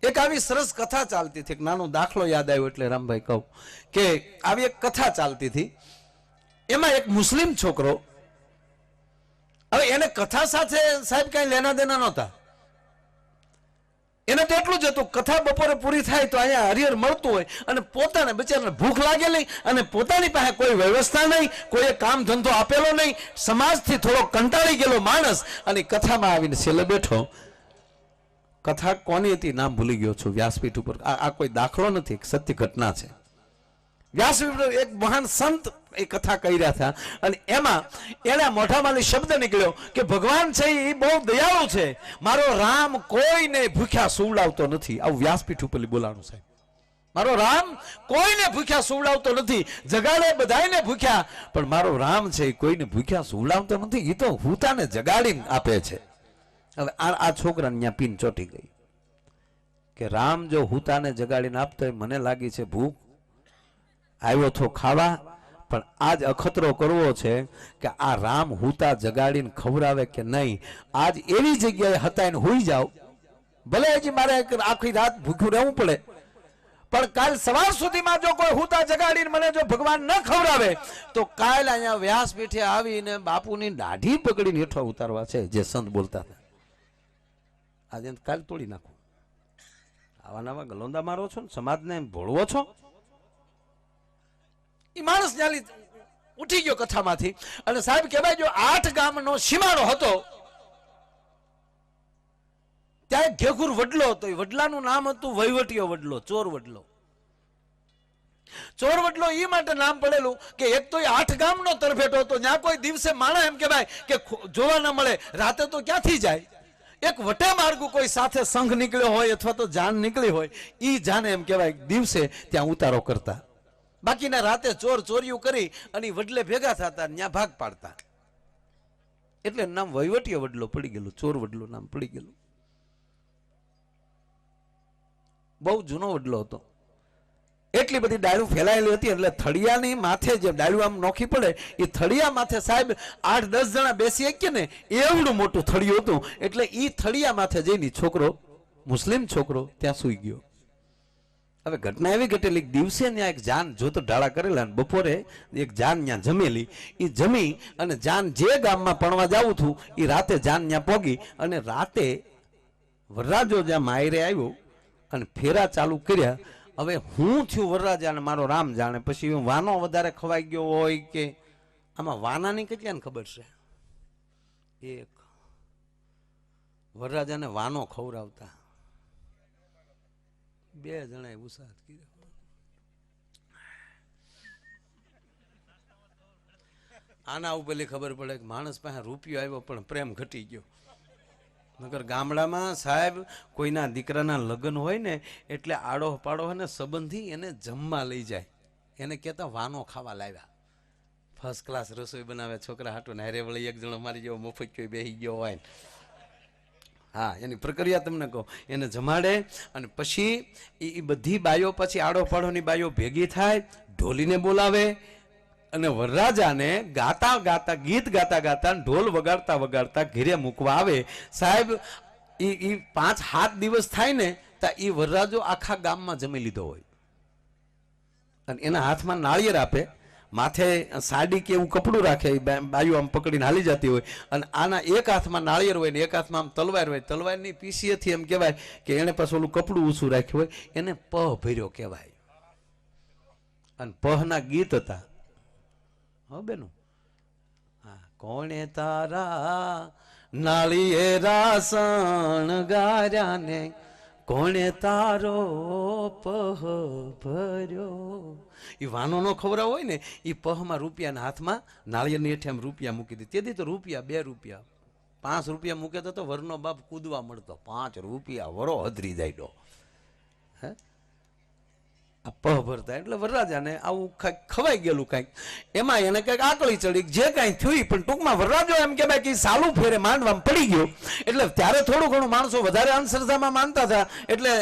એક આવી સરસ કથા ચાલતી હતી, એક નાનો દાખલો યાદ આવ્યો એટલે રામભાઈ કહું કે આવી એક કથા ચાલતી હતી. એમાં એક મુસ્લિમ છોકરો, હવે એને કથા સાથે સાહેબ કઈ લેના દેના નહોતા. એને તો એટલું જ હતું, કથા બપોરે પૂરી થાય તો અહીંયા હરિહર મળતું હોય અને પોતાને બિચારાને ભૂખ લાગેલી અને પોતાની પાસે કોઈ વ્યવસ્થા નહીં, કોઈ કામ ધંધો આપેલો નહીં, સમાજથી થોડો કંટાળી ગયેલો માણસ અને કથામાં આવીને છેલ્લે બેઠો. કથા કોની હતી નામ ભૂલી ગયો છું, વ્યાસપીઠ ઉપર. આ કોઈ દાખલો નથી, સત્ય ઘટના છે. વ્યાસપીઠ એક મહાન સંત એ કથા કહી રહ્યા હતા અને એમાં એના મોઢામાંથી શબ્દ નીકળ્યો કે ભગવાન છે એ બહુ દયાળુ છે, મારો રામ કોઈને ભૂખ્યા સુવડાવતો નથી. આવું વ્યાસપીઠ ઉપર બોલાવાનું સાહેબ. મારો રામ કોઈને ભૂખ્યા સુવડાવતો નથી, જગાડે બધાને ભૂખ્યા, પણ મારો રામ છે એ કોઈને ભૂખ્યા સુવડાવતો નથી, એ તો હુતાને જગાડીને આપે છે. હવે આ છોકરાને ત્યાં પીન ચોટી ગઈ કે રામ જો હુતાને જગાડીને આપતો હોય, મને લાગી છે ભૂખ આવ્યો તો ખાવા, પણ આજ અખતરો કરવો છે કે આ રામ હુતા જગાડીને ખવડાવે કે નહીં. આજ એવી જગ્યાએ હતા ને હોઈ જાવ, ભલે હજી મારે આખી રાત ભૂખ્યું રહેવું પડે, પણ કાલ સવાર સુધીમાં જો કોઈ હુતા જગાડીને મને જો ભગવાન ન ખવડાવે તો કાલ અહીંયા વ્યાસપીઠે આવીને બાપુની દાઢી પકડીને હેઠો ઉતારવા છે, જે સંત બોલતા હતા. આજે કાલ તોડી નાખું. આવા નવા ગલોંદા મારો છો ને સમાજને ભોળવો છો. એ માણસ જ્યાં ઉઠી ગયો કથામાંથી અને સાહેબ કહેવાય જો 8 ગામનો સીમાડો હતો, ત્યાં ઘેઘુર વડલો હતો. એ વડલાનું નામ હતું વહીવટીયો વડલો, ચોર વડલો. ચોર વડલો એ માટે નામ પડેલું કે એક તો એ 8 ગામનો તરફેટો હતો, જ્યાં કોઈ દિવસે માણસ એમ કહેવાય કે જોવા ન મળે, રાતે તો ક્યાંથી જાય. એક વટે માર્ગુ કોઈ સાથે સંઘ નીકળ્યો હોય અથવા તો જાન નીકળી હોય, એ જાને એમ કહેવાય દિવસે ત્યાં ઉતારો કરતા, બાકીના રાતે ચોર ચોરીઓ કરી અને વડલે ભેગા થતા, ત્યાં ભાગ પાડતા. એટલે નામ વહીવટીયો વડલો પડી ગયેલું, ચોર વડલો નામ પડી ગયેલું. બહુ જૂનો વડલો હતો. એટલી બધી ડાળું ફેલાયેલી હતી એટલે થળિયાની માથે જે ડાળું આમ નોખી પડે એ થળિયા માથે સાહેબ 8-10 જણા બેસી શકીએ ને એવડું મોટું થળિયું હતું. એટલે એ થળિયા માથે જઈને છોકરો, મુસ્લિમ છોકરો ત્યાં સૂઈ ગયો. હવે ઘટના એવી ઘટેલી, દિવસે ત્યાં એક જાન જોતો ઢાળા કરેલા, બપોરે એક જાન ત્યાં જમેલી. એ જમી અને જાન જે ગામમાં પણવા જવું હતું એ રાતે જાન ત્યાં પોગી અને રાતે વરરાજો જ્યાં માયરે આવ્યો અને ફેરા ચાલુ કર્યા. હવે હું થયું વરરાજાને મારો રામ જાણે. પછી વાનો વધારે ખવાઈ ગયો હોય કે આમાં વાનાની કેટલાને ખબર છે. એક વરરાજાને વાનો ખવડાવતા 2 જણાએ ઉત્સાહ કર્યો. આના ઉપરલી ખબર પડે કે માણસ પાસે રૂપિયો આવ્યો પણ પ્રેમ ઘટી ગયો. નગર ગામડામાં સાહેબ કોઈના દીકરાના લગ્ન હોય ને એટલે આડો પાડો હોય ને સંબંધી એને જમવા લઈ જાય, એને કહેતા વાનો ખાવા લાવ્યા. ફર્સ્ટ ક્લાસ રસોઈ બનાવે છોકરા હાટું, હારે વળી એક જણો મારી જેવો મફત કોઈ બેસી ગયો હોય. હા, એની પ્રક્રિયા તમને કહું. એને જમાડે અને પછી એ બધી બાઈઓ પછી આડો પાડોની બાઈઓ ભેગી થાય, ઢોલીને બોલાવે અને વરરાજાને ગાતા ગાતા, ગીત ગાતા ગાતા, ઢોલ વગાડતા વગાડતા ઘેરે મૂકવા આવે. સાહેબ એ 5-7 દિવસ થાય ને તો એ વરરાજો આખા ગામમાં જમી લીધો હોય અને એના હાથમાં નાળિયેર આપે, માથે સાડી કે એવું કપડું રાખે, બાયું આમ પકડીને હાલી જતી હોય અને આના એક હાથમાં નાળિયેર હોય ને એક હાથમાં આમ તલવાર હોય. તલવારની પીસીએથી એમ કહેવાય કે એને પાછું ઓલું કપડું ઊંચું રાખ્યું હોય, એને પહ ભર્યો કહેવાય. અને પહના ગીત હતા. હા બેનું, હા, કોણે તારા નાળિયેરા શણગાર્યા ને કોણે તારો પહ ભર્યો. એ વાનો નો ખવડાવ હોય ને એ પહમાં રૂપિયાના હાથમાં નાળિયેરની હેઠે આમ રૂપિયા મૂકી દે. તેથી તો રૂપિયા, 2 રૂપિયા, 5 રૂપિયા મૂકે તો વરનો બાપ કૂદવા મળતો. 5 રૂપિયા વરો હદરી જાય. હે, આ પહ ભરતા એટલે વરરાજાને આવું કાંઈક ખવાઈ ગયેલું કાંઈક, એમાં એને કંઈક આકળી ચડી, જે કાંઈ થયું. પણ ટૂંકમાં વરરાજો એમ કહેવાય કે સાલું ફેરે માંડવામાં પડી ગયો. એટલે ત્યારે થોડું ઘણું માણસો વધારે અંધશ્રદ્ધામાં માનતા હતા એટલે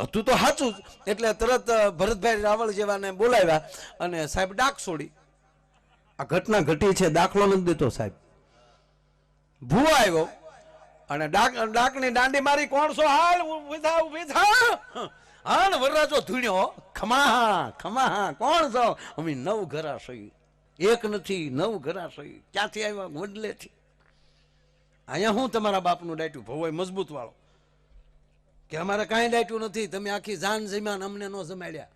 હતું તો સાચું જ. એટલે તરત ભરતભાઈ રાવળ જેવાને બોલાવ્યા અને સાહેબ ડાક છોડી. આ ઘટના ઘટી છે, દાખલો નથી દેતો સાહેબ. ભૂવા આવ્યો અને ડાકની દાંડી મારી કોણ છો હાલ ઉભી થા હાલ વરરાજો ધૂણ્યો ખમા ખમા કોણ છો અમે નવ ઘરા સહી એક નથી નવ ઘરા સહી ક્યાંથી આવ્યા વડલેથી અહીંયા હું તમારા બાપનું ડાયટું ભવાય મજબૂત વાળો કે અમારે કાંઈ ડાયટું નથી તમે આખી જાન જમ્યા અમને ન જમાડ્યા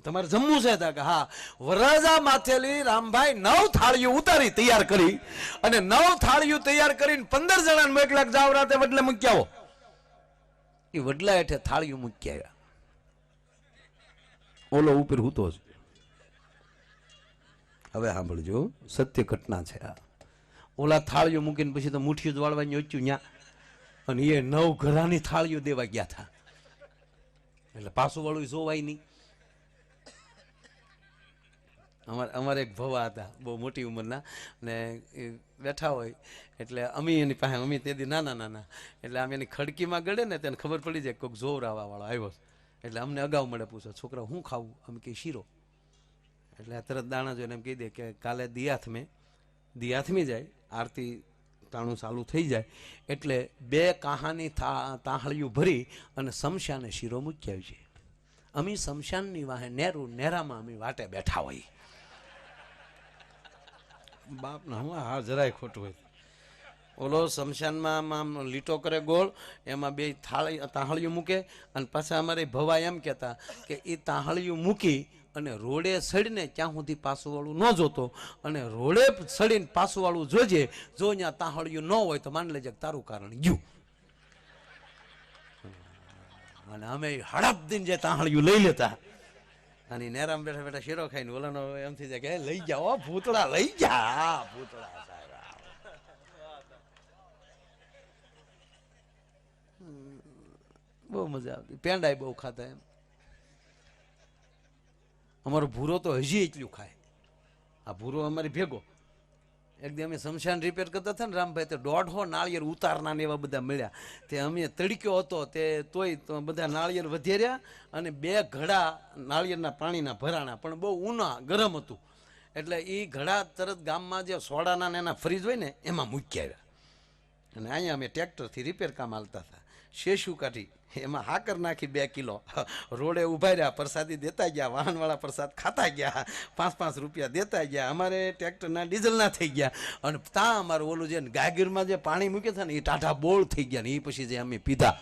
તમારે જમવું છે કે હા વરરાજા માથેલી રામભાઈ 9 થાળીઓ ઉતારી તૈયાર કરી અને 9 થાળીઓ તૈયાર કરીને 15 જણાને મોકલ્યા જાવ રાતે વડલે મૂકી આવો એ વડલા હેઠે થાળીઓ મૂકી આવ્યા ઓલો ઉપર હૂતો છે હવે સાંભળજો સત્ય ઘટના છે આ ઓલા થાળીઓ મૂકીને પછી તો મુઠ્ઠીઓ જ વાળવાની ઓચ્યું ન્યા અને એ 9 ઘરાની થાળીઓ દેવા ગયા હતા એટલે પાછું વાળું જોવાય નહીં અમારે એક ભવા હતા બહુ મોટી ઉંમરના ને એ બેઠા હોય એટલે અમે એની પાસે અમે તેથી નાના એટલે આમ એની ખડકીમાં ગળે ને તેને ખબર પડી જાય કોઈક જોર આવવાવાળો આવ્યો એટલે અમને અગાઉ મળે પૂછો છોકરા હું ખાવું અમે કે શીરો એટલે તરત દાણા જોઈને એમ કહી દે કે કાલે દિયાથમી જાય આરતી તાણું ચાલુ થઈ જાય એટલે 2 કાહાની તાહળિયું ભરી અને શમશાને શીરો મૂકી આવી છે અમે શમશાનની વાહે નેરામાં અમે વાટે બેઠા હોય બાપ ના હું હા જરાય ખોટું હોય ઓલો શમશાનમાં આમ લીટો કરે ગોળ એમાં 2 તાહળીઓ મૂકે અને પાછા અમારે ભવા એમ કહેતા કે એ તાહળીઓ મૂકી અને રોડે સડીને ત્યાં સુધી પાસુવાળું ન જોતો અને રોડે સડીને પાસુવાળું જોજે જો ત્યાં તાહળિયું ન હોય તો માની લેજે તારું કારણ ગયું અને અમે હડપ દિન જે તાહળિયું લઈ લેતા અને નેરામ બેઠા બેઠા શેરો ખાઈને ઓલાનો એમ થઈ જાય કે લઈ જાઓ ભૂતળા લઈ જા ભૂતળા બહુ મજા આવતી પેંડાય બહુ ખાતા એમ અમારો ભૂરો તો હજી એટલું ખાય આ ભૂરો અમારી ભેગો એકદમ અમે શમશાન રિપેર કરતા હતા ને રામભાઈ તો 150 નાળિયેર ઉતારના ને એવા બધા મળ્યા તે અમે તડક્યો હતો તે તોય તો બધા નાળિયેર વધેર્યા અને 2 ઘડા નાળિયેરના પાણીના ભરાણા પણ બહુ ઊના ગરમ હતું એટલે એ ઘડા તરત ગામમાં જે સોડાના ને એના ફ્રીજ હોય ને એમાં મૂકી આવ્યા અને અહીંયા અમે ટ્રેક્ટરથી રિપેર કામ હાલતા હતા શેષું કાઢી એમાં હાકર નાખી 2 કિલો રોડે ઉભા રહ્યા પ્રસાદી દેતા ગયા વાહનવાળા પ્રસાદ ખાતા ગયા 5-5 રૂપિયા દેતા ગયા અમારે ટ્રેક્ટરના ડીઝલના થઈ ગયા અને ત્યાં અમારું ઓલું જે ગાગીરમાં જે પાણી મૂક્યું છે ને એ ટાઢા બોળ થઈ ગયા ને એ પછી જે અમે પીધા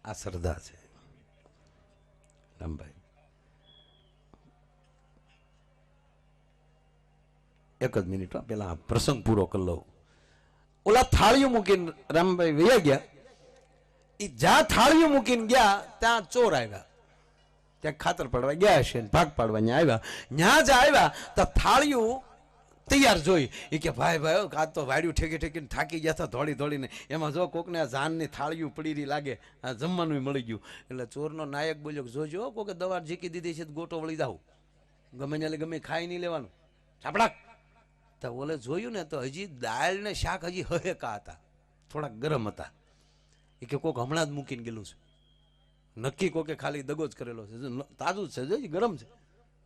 આ શ્રદ્ધા છે રામભાઈ એક જ મિનિટ પેલા પ્રસંગ પૂરો કરી લઉં ઓલા થાળીઓ મૂકીને રામભાઈ વયા ગયા એ જ્યાં થાળીઓ મૂકીને ગયા ત્યાં ચોર આવ્યા ત્યાં ખાતર પાડવા ગયા હશે ભાગ પાડવા ત્યાં આવ્યા ત્યાં જ આવ્યા તો થાળીઓ તૈયાર જોઈ એ કે ભાઈ કાં તો વાડ્યું ઠેકીને થાકી ગયા હતા દોડીને એમાં જો કોકને આ જાનની થાળીઓ પડી રહી લાગે આ જમવાનું મળી ગયું એટલે ચોરનો નાયક બોલ્યો જોજો કોકે દવા ઝીકી દીધી છે ગોટો વળી જાવ ગમે ને ગમે ખાઈ નહીં લેવાનું છાપડા તો ઓલે જોયું ને તો હજી દાળ ને શાક હજી હહેકા હતા થોડાક ગરમ હતા એ કે કોક હમણાં જ મૂકીને ગયેલું છે નક્કી કોકે ખાલી દગો જ કરેલો છે તાજું જ છે ગરમ છે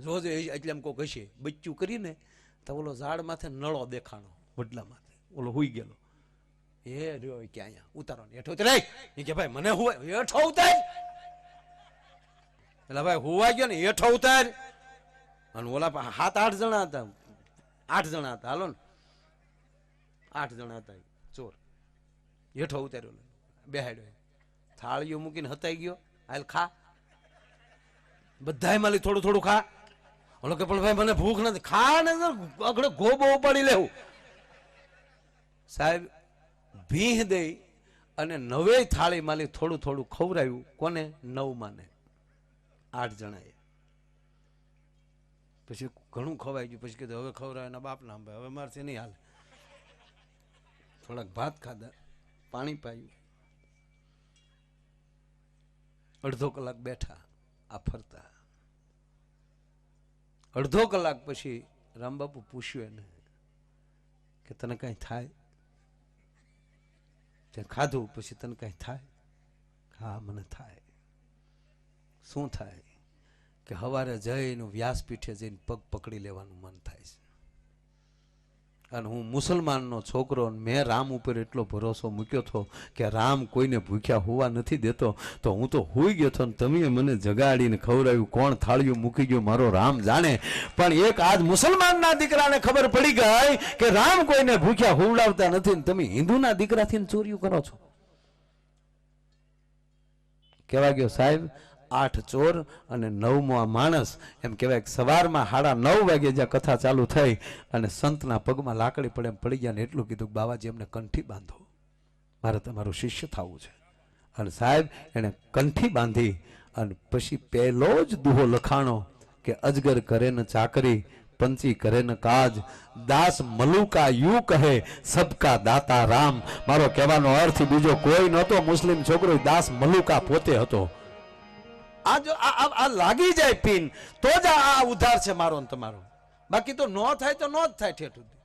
જોજો એટલે એમ કોક હશે બચ્ચું કરીને તો ઓલો ઝાડ માથે નળો દેખાણો વડલા માથે ઓલો હુઈ ગયેલો એ રહ્યો કે અહીંયા ઉતારો ને હેઠો ઉતરે એ કે ભાઈ મને હુવા હેઠો ઉતાર એટલે ભાઈ હુવા ગયો ને હેઠો ઉતાર અને ઓલા 7-8 જણા હતા 8 જણા હતા હાલો ને 8 જણા હતા ચોર હેઠો ઉતાર્યો બેહાડ્યો થાળીઓ મૂકીને હતાઈ ગયો હાલ ખા બધાય માલી થોડું ખા ઓલો કે પણ ભાઈ મને ભૂખ નથી ખા ને આગળ ગોબો ઉપાડી લેવું સાહેબ ભીહ દઈ અને 9 થાળી માલી થોડું ખવરાયું કોને 9 માને 8 જણાએ પછી ઘણું ખવાઈ ગયું પછી કીધું હવે ખવરાય એના બાપ ના હવે મારથી નહીં હાલે થોડાક ભાત ખાધા પાણી પાયું અડધો કલાક બેઠા આ ફરતા અડધો કલાક પછી રામબાપુ પૂછ્યું એને કે તને કઈ થાય તે ખાધું પછી તને કઈ થાય હા મને થાય શું થાય કે સવારે જઈને વ્યાસપીઠે જઈને પગ પકડી લેવાનું મન થાય છે અને હું મુસલમાનનો છોકરો મેં રામ ઉપર એટલો ભરોસો મૂક્યો હતો કે રામ કોઈને ભૂખ્યા હોવા નથી દેતો, તો હું તો હોઈ ગયો હતો ને તમે મને જગાડીને ખવડાવ્યું. કોણ થાળીયું મૂકી ગયો મારો રામ જાણે. પણ એક આજ મુસલમાનના દીકરાને ખબર પડી ગઈ કે રામ કોઈને ભૂખ્યા હોવડાવતા નથી ને તમે હિન્દુના દીકરાથી ચોર્યું કરો છો. કહેવા ગયો સાહેબ 8 ચોર અને 9મો આ માણસ. એમ કહેવાય કે સવારમાં 9:30 વાગે જ્યાં કથા ચાલુ થઈ અને સંતના પગમાં લાકડી પડે એમ પડી ગયા ને એટલું કીધું કે બાવાજી અમને કંઠી બાંધો, મારે તમારું શિષ્ય થવું છે. અને સાહેબ એને કંઠી બાંધી અને પછી પહેલો જ દુહો લખાણો કે અજગર કરે ને ચાકરી, પંચી કરે ને કાજ, દાસ મલુકા યુ કહે સબકા દાતા રામ. મારો કહેવાનો અર્થ બીજો કોઈ નહોતો, મુસ્લિમ છોકરો દાસ મલુકા પોતે હતો. આ લાગી જાય પીન તો જ આ ઉધાર છે મારો ને તમારો. બાકી તો ન થાય તો ન જ થાય ઠેઠ સુધી.